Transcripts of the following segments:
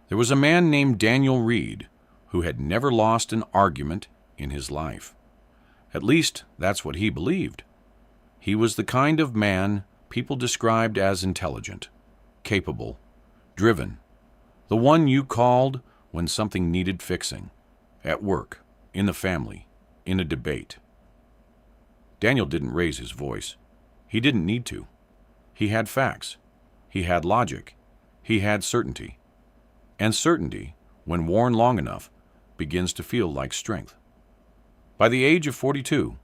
There was a man named Daniel Reed who had never lost an argument in his life. At least, that's what he believed. He was the kind of man people described as intelligent, capable, driven, the one you called when something needed fixing, at work, in the family, in a debate. Daniel didn't raise his voice. He didn't need to. He had facts. He had logic. He had certainty. And certainty, when worn long enough, begins to feel like strength. By the age of 42,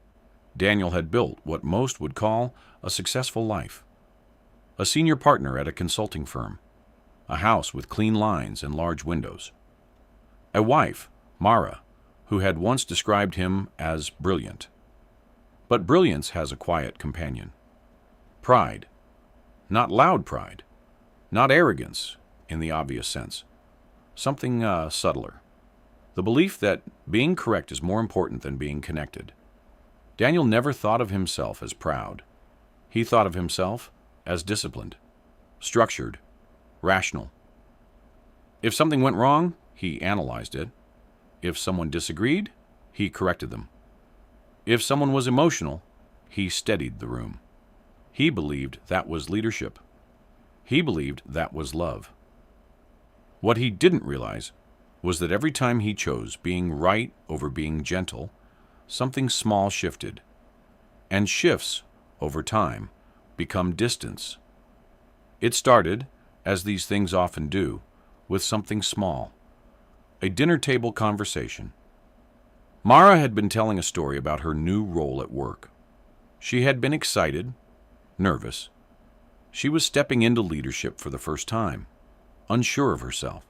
Daniel had built what most would call a successful life. A senior partner at a consulting firm, a house with clean lines and large windows. A wife, Mara, who had once described him as brilliant. But brilliance has a quiet companion. Pride. Not loud pride. Not arrogance, in the obvious sense. Something subtler. The belief that being correct is more important than being connected. Daniel never thought of himself as proud. He thought of himself as disciplined, structured, rational. If something went wrong, he analyzed it. If someone disagreed, he corrected them. If someone was emotional, he steadied the room. He believed that was leadership. He believed that was love. What he didn't realize was that every time he chose being right over being gentle, something small shifted. And shifts, over time, become distance. It started, as these things often do, with something small. A dinner table conversation. Mara had been telling a story about her new role at work. She had been excited, nervous. She was stepping into leadership for the first time, unsure of herself.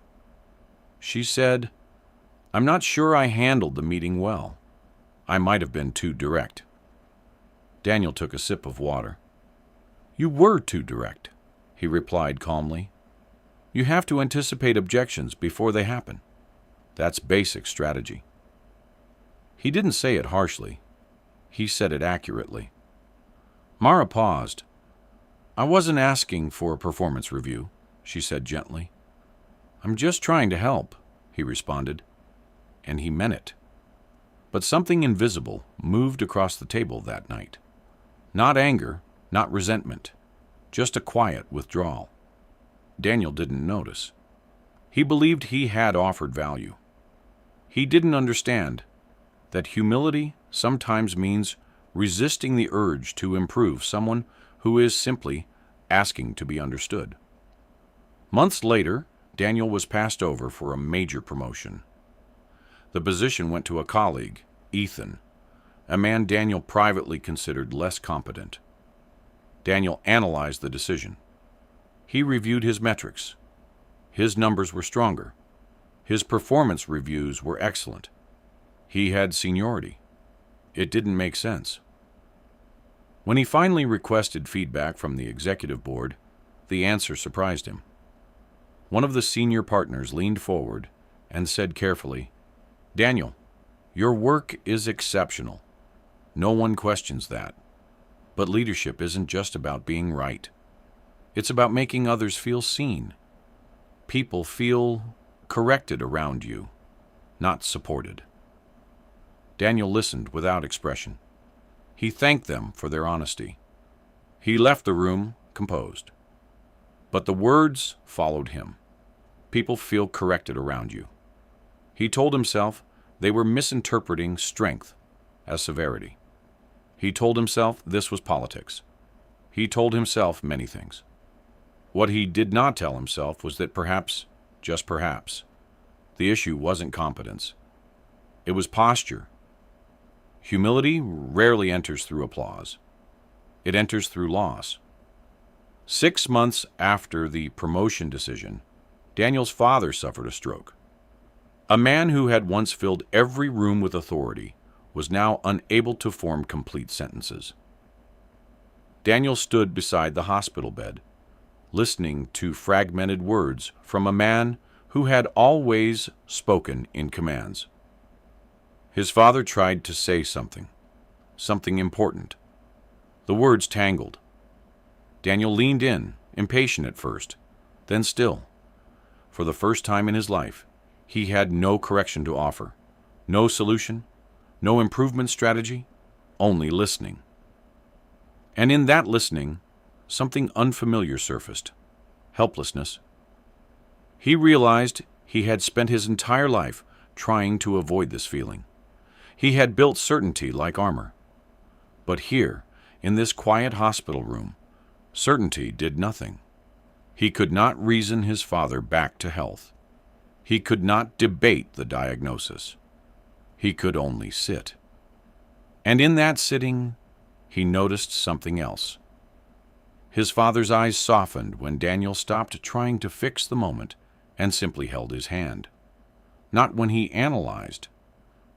She said, "I'm not sure I handled the meeting well. I might have been too direct." Daniel took a sip of water. "You were too direct," he replied calmly. "You have to anticipate objections before they happen. That's basic strategy." He didn't say it harshly. He said it accurately. Mara paused. "I wasn't asking for a performance review," she said gently. "I'm just trying to help," he responded, and he meant it. But something invisible moved across the table that night. Not anger, not resentment, just a quiet withdrawal. Daniel didn't notice. He believed he had offered value. He didn't understand that humility sometimes means resisting the urge to improve someone who is simply asking to be understood. Months later, Daniel was passed over for a major promotion. The position went to a colleague, Ethan, a man Daniel privately considered less competent. Daniel analyzed the decision. He reviewed his metrics. His numbers were stronger. His performance reviews were excellent. He had seniority. It didn't make sense. When he finally requested feedback from the executive board, the answer surprised him. One of the senior partners leaned forward and said carefully, "Daniel, your work is exceptional. No one questions that. But leadership isn't just about being right. It's about making others feel seen. People feel corrected around you, not supported." Daniel listened without expression. He thanked them for their honesty. He left the room composed. But the words followed him. People feel corrected around you. He told himself they were misinterpreting strength as severity. He told himself this was politics. He told himself many things. What he did not tell himself was that perhaps, just perhaps, the issue wasn't competence. It was posture. Humility rarely enters through applause. It enters through loss. 6 months after the promotion decision, Daniel's father suffered a stroke. A man who had once filled every room with authority was now unable to form complete sentences. Daniel stood beside the hospital bed, listening to fragmented words from a man who had always spoken in commands. His father tried to say something important. The words tangled. Daniel leaned in, impatient at first, then still. For the first time in his life, he had no correction to offer, no solution, no improvement strategy, only listening. And in that listening, something unfamiliar surfaced: helplessness. He realized he had spent his entire life trying to avoid this feeling. He had built certainty like armor. But here, in this quiet hospital room, certainty did nothing. He could not reason his father back to health. He could not debate the diagnosis. He could only sit. And in that sitting, he noticed something else. His father's eyes softened when Daniel stopped trying to fix the moment and simply held his hand. Not when he analyzed,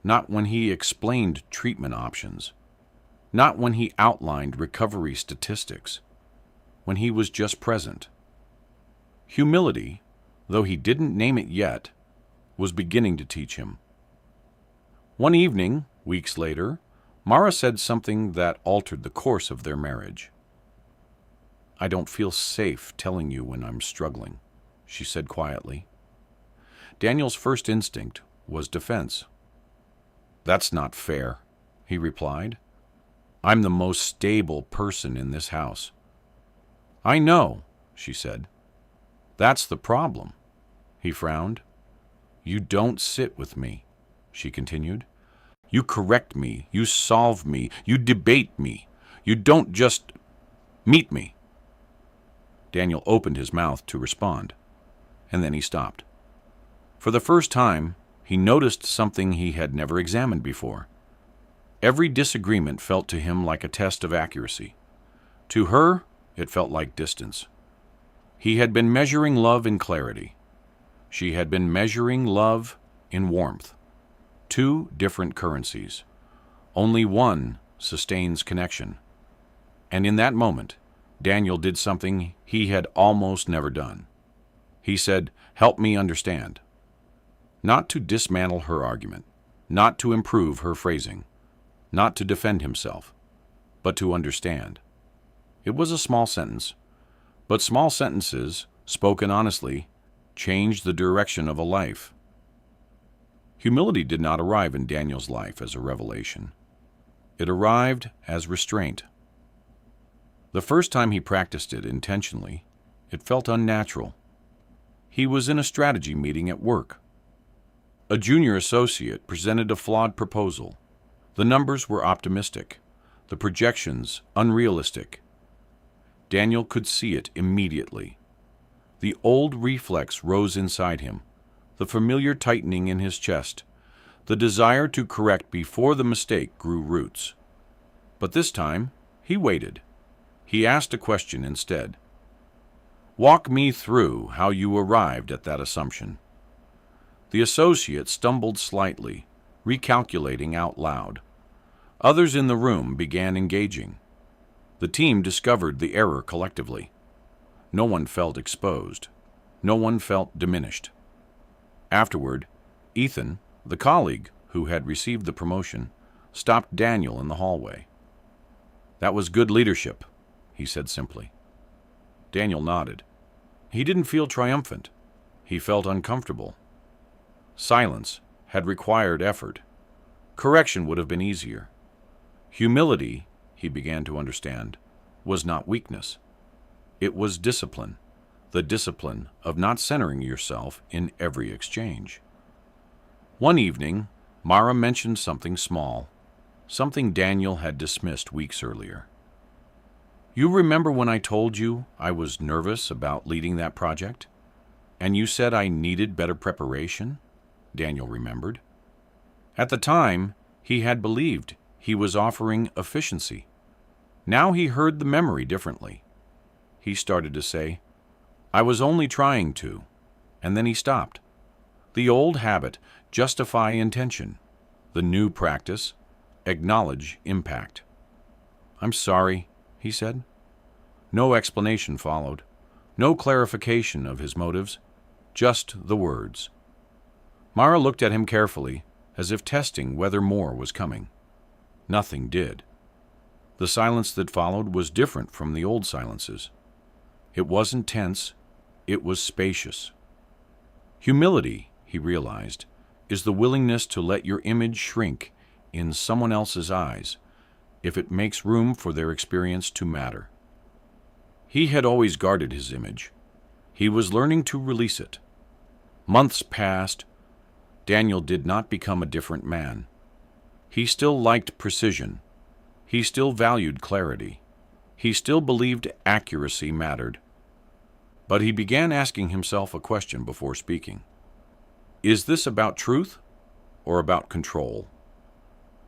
not when he explained treatment options, not when he outlined recovery statistics, when he was just present. Humility, though he didn't name it yet, was beginning to teach him. One evening, weeks later, Mara said something that altered the course of their marriage. "I don't feel safe telling you when I'm struggling," she said quietly. Daniel's first instinct was defense. "That's not fair," he replied. "I'm the most stable person in this house." "I know," she said. "That's the problem." He frowned. "You don't sit with me," she continued. "You correct me, you solve me, you debate me. You don't just meet me." Daniel opened his mouth to respond, and then he stopped. For the first time, he noticed something he had never examined before. Every disagreement felt to him like a test of accuracy. To her, it felt like distance. He had been measuring love in clarity. She had been measuring love in warmth. Two different currencies. Only one sustains connection. And in that moment, Daniel did something he had almost never done. He said, "Help me understand." Not to dismantle her argument, not to improve her phrasing, not to defend himself, but to understand. It was a small sentence, but small sentences, spoken honestly, changed the direction of a life. Humility did not arrive in Daniel's life as a revelation. It arrived as restraint. The first time he practiced it intentionally, it felt unnatural. He was in a strategy meeting at work. A junior associate presented a flawed proposal. The numbers were optimistic, the projections unrealistic. Daniel could see it immediately. The old reflex rose inside him, the familiar tightening in his chest, the desire to correct before the mistake grew roots. But this time, he waited. He asked a question instead. "Walk me through how you arrived at that assumption." The associate stumbled slightly, recalculating out loud. Others in the room began engaging. The team discovered the error collectively. No one felt exposed. No one felt diminished. Afterward, Ethan, the colleague who had received the promotion, stopped Daniel in the hallway. "That was good leadership," he said simply. Daniel nodded. He didn't feel triumphant. He felt uncomfortable. Silence had required effort. Correction would have been easier. Humility, he began to understand, was not weakness. It was discipline, the discipline of not centering yourself in every exchange. One evening, Mara mentioned something small, something Daniel had dismissed weeks earlier. "You remember when I told you I was nervous about leading that project? And you said I needed better preparation?" Daniel remembered. At the time, he had believed he was offering efficiency. Now he heard the memory differently. He started to say, "I was only trying to," and then he stopped. The old habit, justify intention. The new practice, acknowledge impact. "I'm sorry," he said. No explanation followed, no clarification of his motives, just the words. Mara looked at him carefully, as if testing whether more was coming. Nothing did. The silence that followed was different from the old silences. It wasn't tense, it was spacious. Humility, he realized, is the willingness to let your image shrink in someone else's eyes if it makes room for their experience to matter. He had always guarded his image. He was learning to release it. Months passed. Daniel did not become a different man. He still liked precision. He still valued clarity. He still believed accuracy mattered. But he began asking himself a question before speaking. Is this about truth or about control?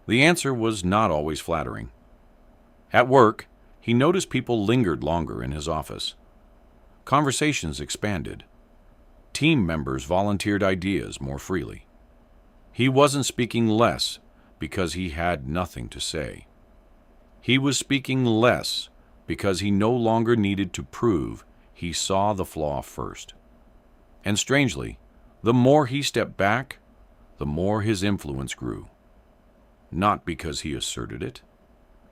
The answer was not always flattering. At work, he noticed people lingered longer in his office. Conversations expanded. Team members volunteered ideas more freely. He wasn't speaking less because he had nothing to say. He was speaking less because he no longer needed to prove he saw the flaw first. And strangely, the more he stepped back, the more his influence grew. Not because he asserted it,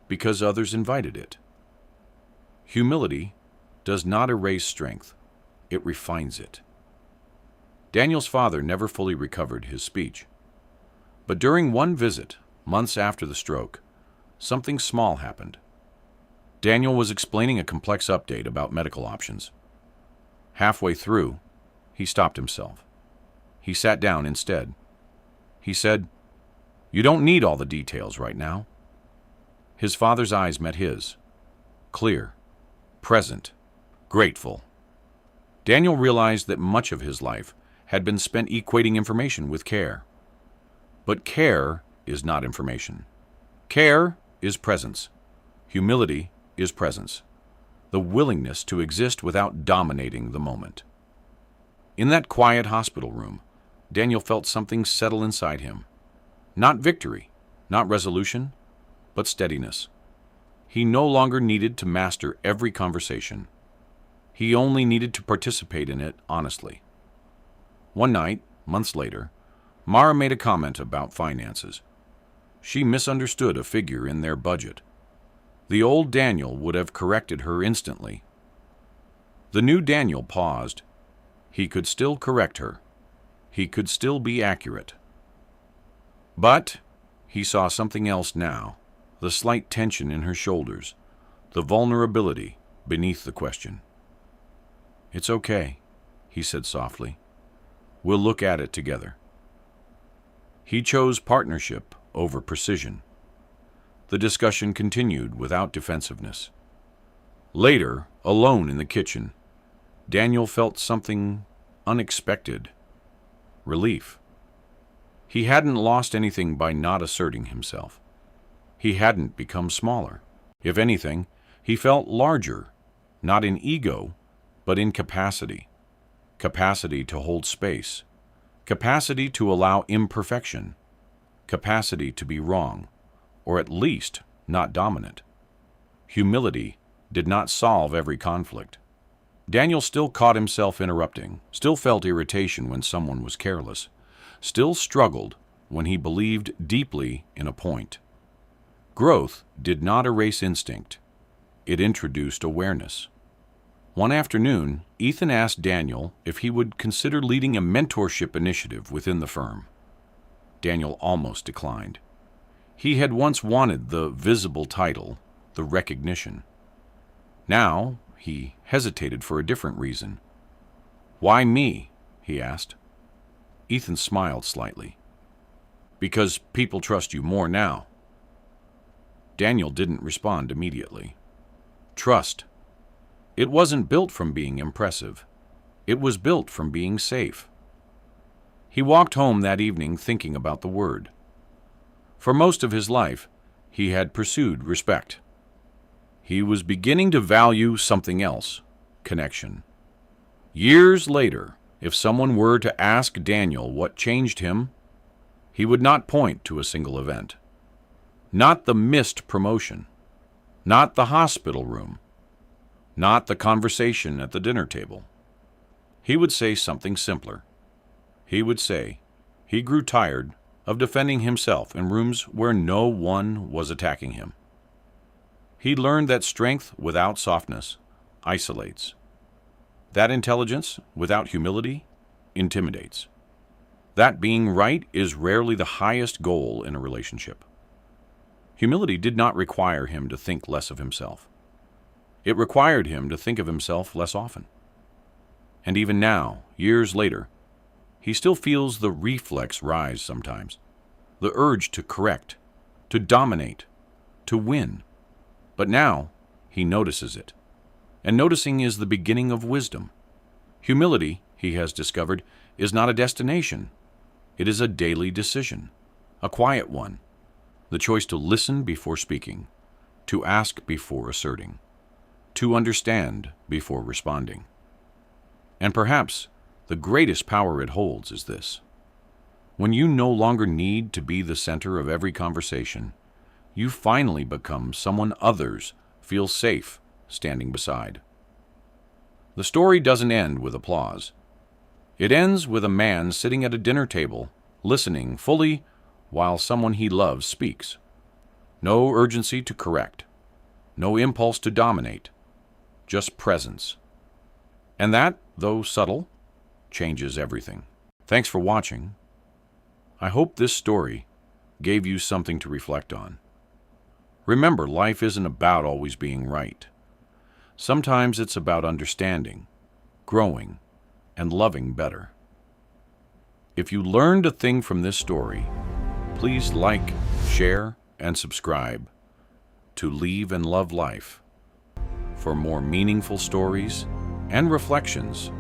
because others invited it. Humility does not erase strength, it refines it. Daniel's father never fully recovered his speech. But during one visit, months after the stroke, something small happened. Daniel was explaining a complex update about medical options. Halfway through, he stopped himself. He sat down instead. He said, "You don't need all the details right now." His father's eyes met his, clear, present, grateful. Daniel realized that much of his life had been spent equating information with care. But care is not information. Care is presence. Humility is presence. The willingness to exist without dominating the moment. In that quiet hospital room, Daniel felt something settle inside him. Not victory, not resolution, but steadiness. He no longer needed to master every conversation. He only needed to participate in it honestly. One night, months later, Mara made a comment about finances. She misunderstood a figure in their budget. The old Daniel would have corrected her instantly. The new Daniel paused. He could still correct her. He could still be accurate. But he saw something else now, the slight tension in her shoulders, the vulnerability beneath the question. "It's okay," he said softly. "We'll look at it together." He chose partnership over precision. The discussion continued without defensiveness. Later, alone in the kitchen, Daniel felt something unexpected. Relief. He hadn't lost anything by not asserting himself. He hadn't become smaller. If anything, he felt larger, not in ego, but in capacity. Capacity to hold space. Capacity to allow imperfection. Capacity to be wrong, or at least not dominant. Humility did not solve every conflict. Daniel still caught himself interrupting, still felt irritation when someone was careless, still struggled when he believed deeply in a point. Growth did not erase instinct. It introduced awareness. One afternoon, Ethan asked Daniel if he would consider leading a mentorship initiative within the firm. Daniel almost declined. He had once wanted the visible title, the recognition. Now, he hesitated for a different reason. "Why me?" he asked. Ethan smiled slightly. "Because people trust you more now." Daniel didn't respond immediately. Trust. It wasn't built from being impressive. It was built from being safe. He walked home that evening thinking about the word. For most of his life, he had pursued respect. He was beginning to value something else, connection. Years later, if someone were to ask Daniel what changed him, he would not point to a single event. Not the missed promotion. Not the hospital room. Not the conversation at the dinner table. He would say something simpler. He would say he grew tired of defending himself in rooms where no one was attacking him. He learned that strength without softness isolates. That intelligence without humility intimidates. That being right is rarely the highest goal in a relationship. Humility did not require him to think less of himself. It required him to think of himself less often. And even now, years later, he still feels the reflex rise sometimes, the urge to correct, to dominate, to win. But now, he notices it. And noticing is the beginning of wisdom. Humility, he has discovered, is not a destination. It is a daily decision, a quiet one, the choice to listen before speaking, to ask before asserting, to understand before responding. And perhaps the greatest power it holds is this: when you no longer need to be the center of every conversation, you finally become someone others feel safe standing beside. The story doesn't end with applause. It ends with a man sitting at a dinner table, listening fully while someone he loves speaks. No urgency to correct, no impulse to dominate, just presence. And that, though subtle, changes everything. Thanks for watching. I hope this story gave you something to reflect on. Remember, life isn't about always being right. Sometimes it's about understanding, growing, and loving better. If you learned a thing from this story, please like, share, and subscribe to Leave and Love Life for more meaningful stories and reflections